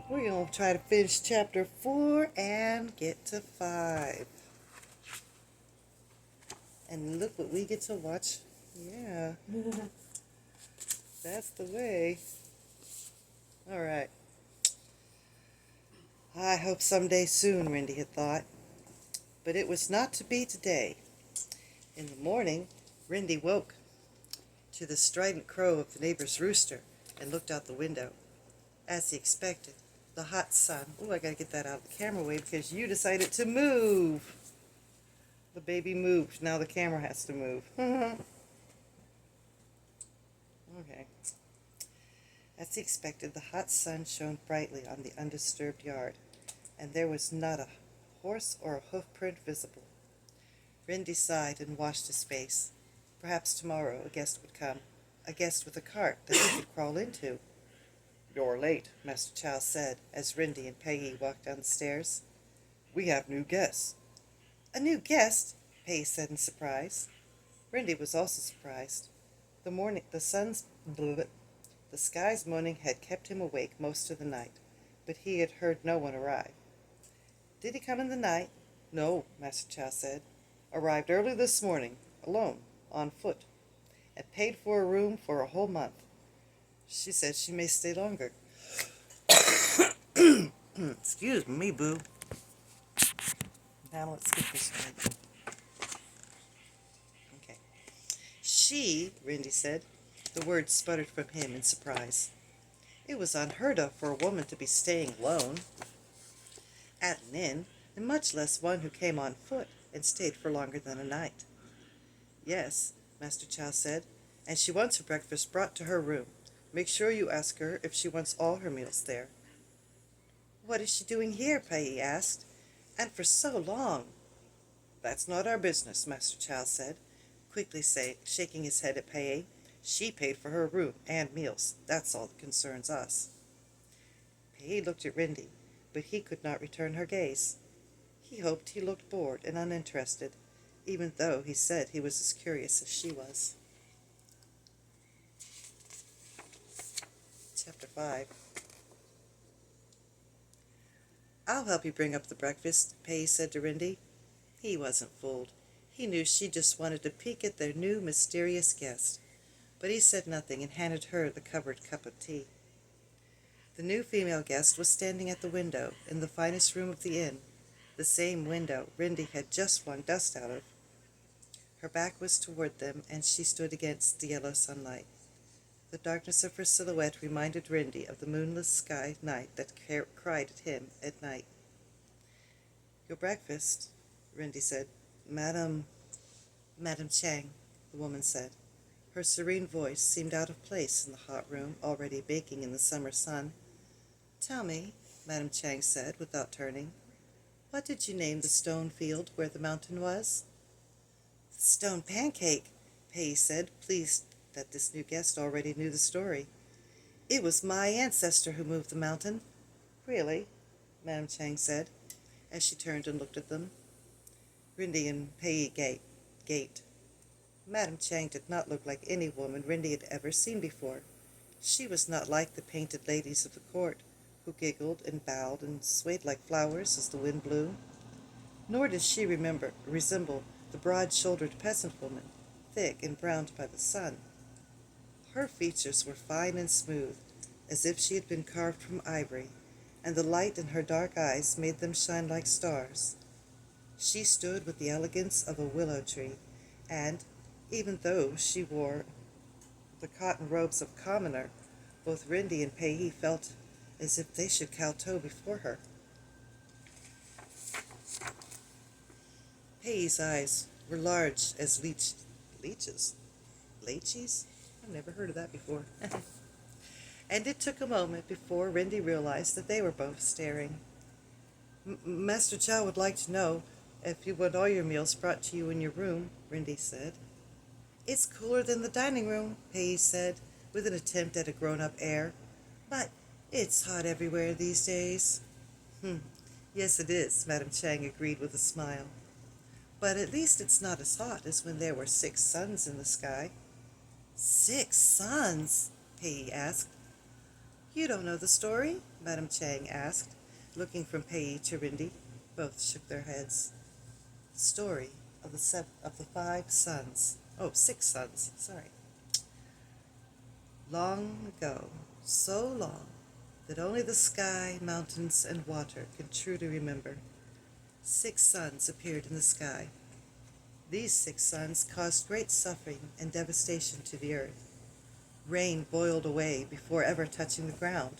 We're going to try to finish chapter 4 and get to 5. And look what we get to watch. Yeah, that's the way. All right. I hope someday soon, Rindy had thought. But it was not to be today. In the morning, Rindy woke to the strident crow of the neighbor's rooster and looked out the window. As he expected, the hot sun... Oh, I gotta get that out of the camera way because you decided to move. The baby moved. Now the camera has to move. Okay. As he expected, the hot sun shone brightly on the undisturbed yard, and there was not a horse or a hoof print visible. Rindy sighed and washed his face. Perhaps tomorrow a guest would come, a guest with a cart that he could crawl into. "You're late," Master Chow said, as Rindy and Peggy walked down the stairs. "We have new guests." "A new guest?" Peggy said in surprise. Rindy was also surprised. The sky's moaning had kept him awake most of the night, but he had heard no one arrive. "Did he come in the night?" "No," Master Chow said. "Arrived early this morning, alone, on foot, and paid for a room for a whole month. She said she may stay longer." Excuse me, boo. Now let's get this right. Okay. Rindy said. The word sputtered from him in surprise. It was unheard of for a woman to be staying alone at an inn, and much less one who came on foot and stayed for longer than a night. "Yes," Master Chow said, "and she wants her breakfast brought to her room. Make sure you ask her if she wants all her meals there." "What is she doing here?" Pei asked. "And for so long?" "That's not our business," Master Chow said, quickly shaking his head at Pei. "She paid for her room and meals. That's all that concerns us." Pei looked at Rindy, but he could not return her gaze. He hoped he looked bored and uninterested, even though he said he was as curious as she was. Chapter 5. "I'll help you bring up the breakfast," Pei said to Rindy. He wasn't fooled. He knew she just wanted to peek at their new mysterious guest, but he said nothing and handed her the covered cup of tea. The new female guest was standing at the window in the finest room of the inn, the same window Rindy had just flung dust out of. Her back was toward them, and she stood against the yellow sunlight. The darkness of her silhouette reminded Rindy of the moonless sky night that cried at him at night. "Your breakfast," Rindy said. Madam Chang," the woman said. Her serene voice seemed out of place in the hot room already baking in the summer sun. "Tell me," Madam Chang said, without turning, "what did you name the stone field where the mountain was?" "The stone pancake," Pei said, pleased that this new guest already knew the story. "It was my ancestor who moved the mountain." "Really?" Madam Chang said, as she turned and looked at them. Rindy and Pei gaped. Madam Chang did not look like any woman Rindy had ever seen before. She was not like the painted ladies of the court, who giggled and bowed and swayed like flowers as the wind blew. Nor did she resemble the broad-shouldered peasant woman, thick and browned by the sun. Her features were fine and smooth, as if she had been carved from ivory, and the light in her dark eyes made them shine like stars. She stood with the elegance of a willow tree, and, even though she wore the cotton robes of commoner, both Rindy and Pei felt as if they should kowtow before her. Pei's eyes were large as leeches? Leeches? I've never heard of that before. And it took a moment before Rindy realized that they were both staring. "Master Chow would like to know if you want all your meals brought to you in your room," Rindy said. "It's cooler than the dining room," Pei said, with an attempt at a grown-up air. "But it's hot everywhere these days." "Yes, it is," Madam Chang agreed with a smile. "But at least it's not as hot as when there were 6 suns in the sky." "6 suns?" Pei asked. You don't know the story? Madame Chang asked, looking from Pei to Rindy. Both shook their heads. The story of the 5 sons. Oh, 6 sons, sorry. Long ago, so long, that only the sky, mountains, and water can truly remember, 6 sons appeared in the sky. These 6 sons caused great suffering and devastation to the earth. Rain boiled away before ever touching the ground.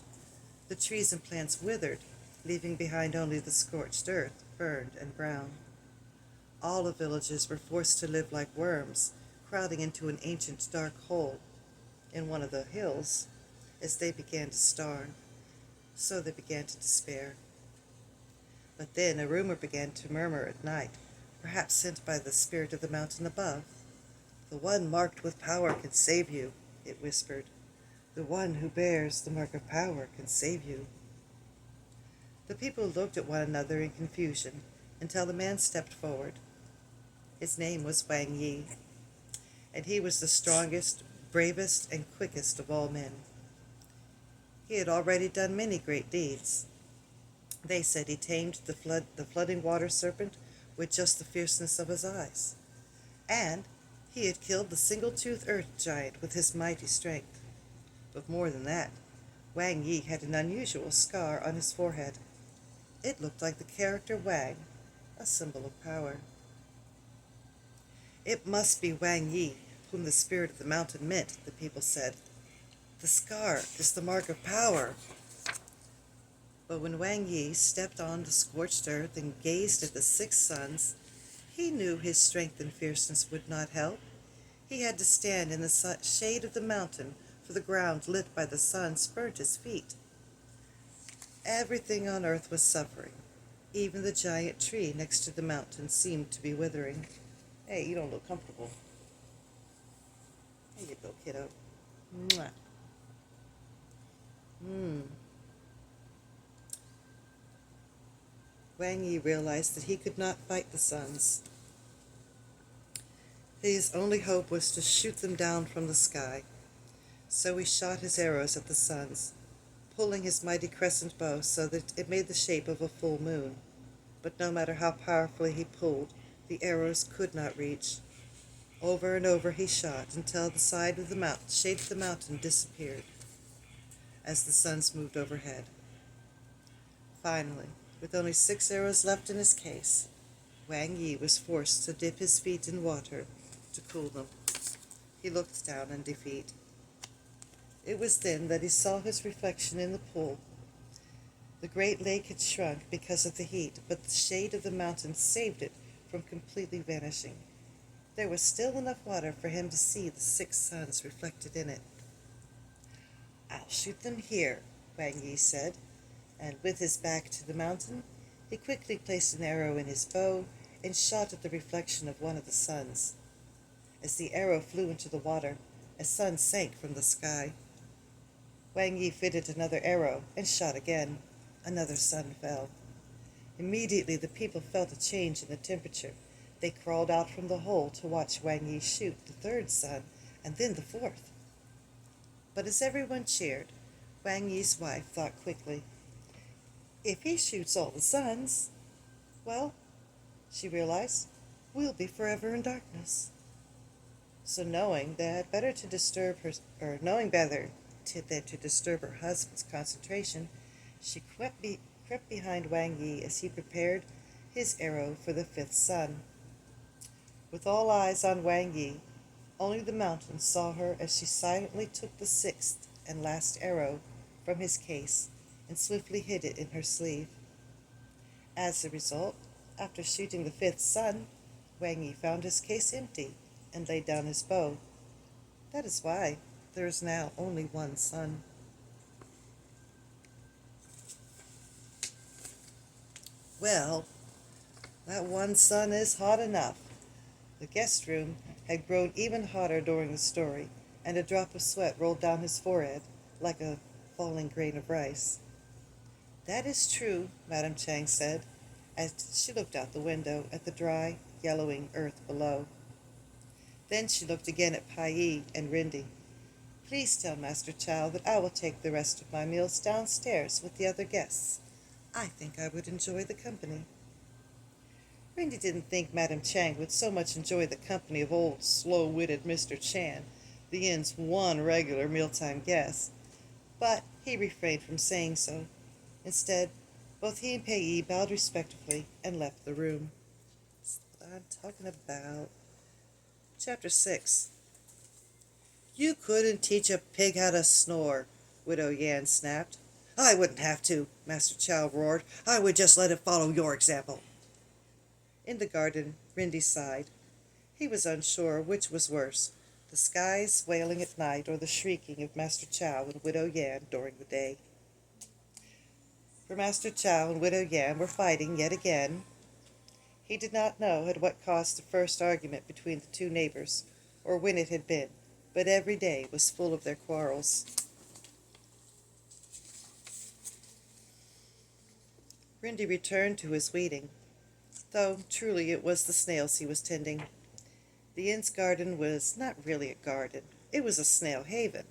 The trees and plants withered, leaving behind only the scorched earth, burned and brown. All the villages were forced to live like worms, crowding into an ancient dark hole in one of the hills. As they began to starve, so they began to despair. But then a rumor began to murmur at night, perhaps sent by the spirit of the mountain above. The one marked with power can save you, it whispered. The one who bears the mark of power can save you. The people looked at one another in confusion until the man stepped forward. His name was Wang Yi, and he was the strongest, bravest, and quickest of all men. He had already done many great deeds. They said he tamed the flooding water serpent with just the fierceness of his eyes, and he had killed the single-toothed earth giant with his mighty strength. But more than that, Wang Yi had an unusual scar on his forehead. It looked like the character Wang, a symbol of power. It must be Wang Yi, whom the spirit of the mountain meant, the people said. The scar is the mark of power. But when Wang Yi stepped on the scorched earth and gazed at the 6 sons, he knew his strength and fierceness would not help. He had to stand in the shade of the mountain, for the ground lit by the sun burnt his feet. Everything on earth was suffering. Even the giant tree next to the mountain seemed to be withering. Hey, you don't look comfortable. There you go, kiddo. Mwah. Wang Yi realized that he could not fight the sons. His only hope was to shoot them down from the sky. So he shot his arrows at the sons, pulling his mighty crescent bow so that it made the shape of a full moon. But no matter how powerfully he pulled, the arrows could not reach. Over and over he shot until the shade of the mountain disappeared as the suns moved overhead. Finally, with only 6 arrows left in his case, Wang Yi was forced to dip his feet in water to cool them. He looked down in defeat. It was then that he saw his reflection in the pool. The great lake had shrunk because of the heat, but the shade of the mountain saved it from completely vanishing. There was still enough water for him to see the 6 sons reflected in it. I'll shoot them here, Wang Yi said, and with his back to the mountain, he quickly placed an arrow in his bow and shot at the reflection of one of the suns. As the arrow flew into the water, a sun sank from the sky. Wang Yi fitted another arrow and shot again. Another sun fell. Immediately the people felt a change in the temperature. They crawled out from the hole to watch Wang Yi shoot the 3rd son and then the 4th. But as everyone cheered, Wang Yi's wife thought quickly, if he shoots all the sons, well, she realized, we'll be forever in darkness. So knowing better than to disturb her husband's concentration, she crept behind Wang Yi as he prepared his arrow for the 5th son. With all eyes on Wang Yi, only the mountain saw her as she silently took the 6th and last arrow from his case and swiftly hid it in her sleeve. As a result, after shooting the 5th son, Wang Yi found his case empty and laid down his bow. That is why there is now only one son. Well, that one son is hot enough. The guest room had grown even hotter during the story, and a drop of sweat rolled down his forehead like a falling grain of rice. That is true, Madame Chang said, as she looked out the window at the dry, yellowing earth below. Then she looked again at Pai and Rindy. Please tell Master Chow that I will take the rest of my meals downstairs with the other guests. I think I would enjoy the company." Rindy didn't think Madame Chang would so much enjoy the company of old, slow-witted Mr. Chan, the inn's one regular mealtime guest, but he refrained from saying so. Instead, both he and Pei bowed respectfully and left the room. That's what I'm talking about. Chapter 6. "You couldn't teach a pig how to snore," Widow Yan snapped. "I wouldn't have to," Master Chow roared. "I would just let it follow your example." In the garden, Rindy sighed. He was unsure which was worse, the skies wailing at night or the shrieking of Master Chow and Widow Yan during the day. For Master Chow and Widow Yan were fighting yet again. He did not know at what caused the first argument between the two neighbors, or when it had been, but every day was full of their quarrels. Rindy returned to his weeding, though truly it was the snails he was tending. The inn's garden was not really a garden. It was a snail haven.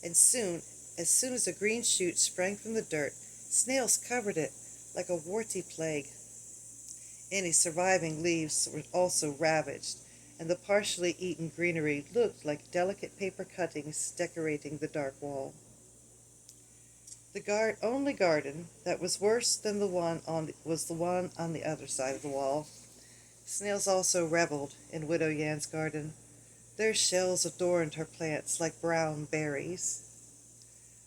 And as soon as a green shoot sprang from the dirt, snails covered it like a warty plague. Any surviving leaves were also ravaged, and the partially eaten greenery looked like delicate paper cuttings decorating the dark wall. The only garden that was worse than was the one on the other side of the wall. Snails also reveled in Widow Yan's garden. Their shells adorned her plants like brown berries.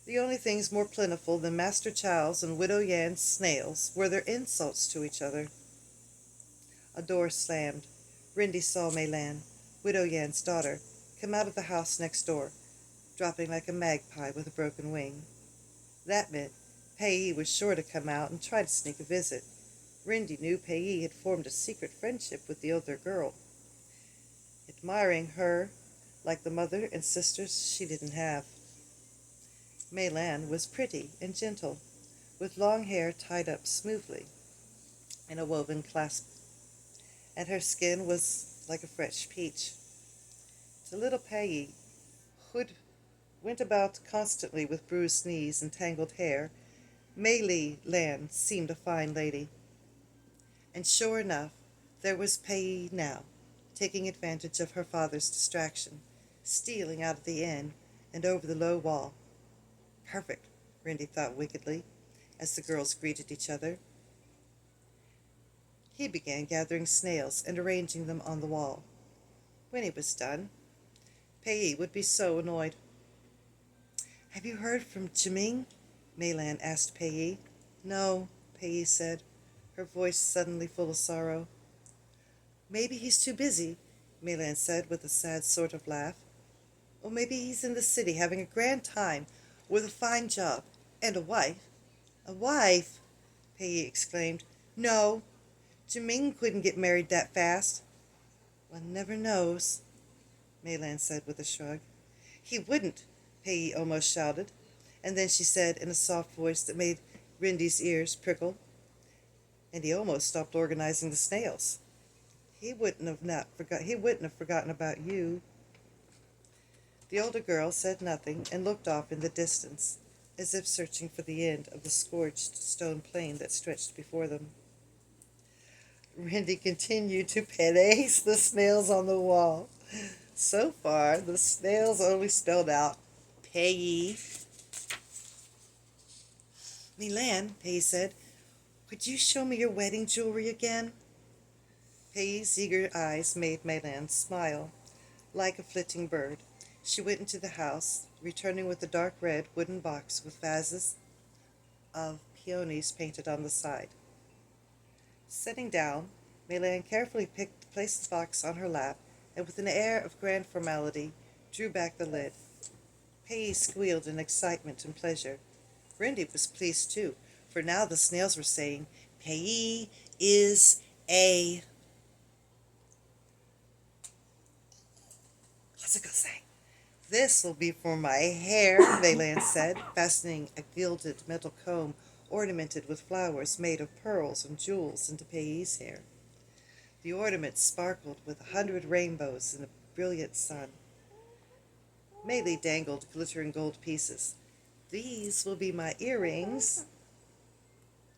The only things more plentiful than Master Chow's and Widow Yan's snails were their insults to each other. A door slammed. Rindy saw Meilan, Widow Yan's daughter, come out of the house next door, dropping like a magpie with a broken wing. That meant Pei was sure to come out and try to sneak a visit. Rindy knew Pei had formed a secret friendship with the older girl, admiring her like the mother and sisters she didn't have. Meilan was pretty and gentle, with long hair tied up smoothly in a woven clasp, and her skin was like a fresh peach. To little Pei, who went about constantly with bruised knees and tangled hair, Mei Lan seemed a fine lady. And sure enough, there was Pei now, taking advantage of her father's distraction, stealing out of the inn and over the low wall. Perfect, Rindy thought wickedly, as the girls greeted each other. He began gathering snails and arranging them on the wall. When he was done, Pei would be so annoyed. "Have you heard from Jiming?" Meilan asked Pei. "No," Pei said, her voice suddenly full of sorrow. "Maybe he's too busy," Meilan said with a sad sort of laugh. "Or maybe he's in the city having a grand time with a fine job and a wife." "A wife!" Pei exclaimed. "No, Jiming couldn't get married that fast." "One never knows," Meilan said with a shrug. "He wouldn't," Pei almost shouted, and then she said in a soft voice that made Rindy's ears prickle, "And he almost stopped organizing the snails. He wouldn't have forgotten about you." The older girl said nothing and looked off in the distance, as if searching for the end of the scorched stone plain that stretched before them. Rindy continued to pet-ace the snails on the wall. So far, the snails only spelled out Pei. "Meilan," Pei said, "would you show me your wedding jewelry again?" Pei's eager eyes made Meilan smile. Like a flitting bird, she went into the house, returning with a dark red wooden box with vases of peonies painted on the side. Sitting down, Meilan carefully placed the box on her lap, and with an air of grand formality, drew back the lid. Pei squealed in excitement and pleasure. Rindy was pleased too, for now the snails were saying, "Pei is a..." What's it gonna say? "This will be for my hair," Meilan said, fastening a gilded metal comb ornamented with flowers made of pearls and jewels into Pei's hair. The ornament sparkled with 100 rainbows in a brilliant sun. Maylie dangled glittering gold pieces. These will be my earrings.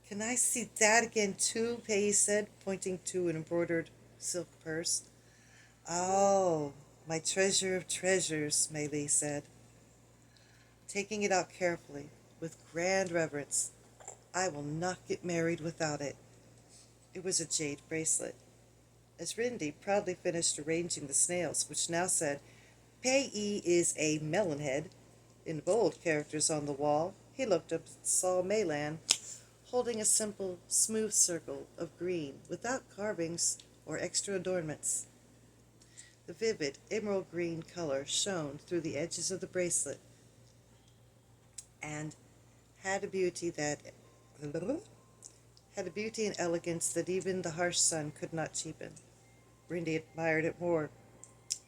Can I see that again too? Peggy said, pointing to an embroidered silk purse. Oh, my treasure of treasures, Maylie said, taking it out carefully, with grand reverence. I will not get married without it. It was a jade bracelet. As Rindy proudly finished arranging the snails, which now said, Payee is a melonhead, in bold characters on the wall, he looked up and saw Maylan holding a simple, smooth circle of green without carvings or extra adornments. The vivid emerald green color shone through the edges of the bracelet and had a beauty that had a beauty and elegance that even the harsh sun could not cheapen. Rindy admired it more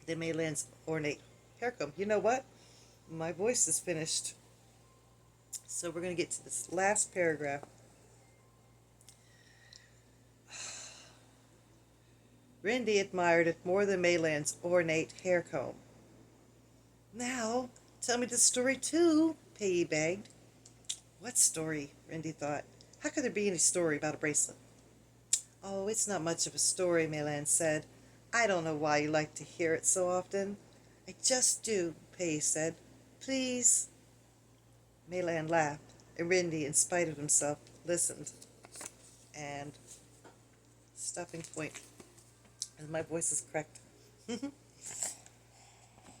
than Maylan's ornate haircomb. You know what? My voice is finished. So we're going to get to this last paragraph. Rindy admired it more than Maylan's ornate hair comb. Now, tell me the story too, Payee begged. What story? Rindy thought. How could there be any story about a bracelet? Oh, it's not much of a story, Maylan said. I don't know why you like to hear it so often. I just do, Payee said. Please. Maylan laughed, and Rindy, in spite of himself, listened. And stopping point. And my voice is cracked.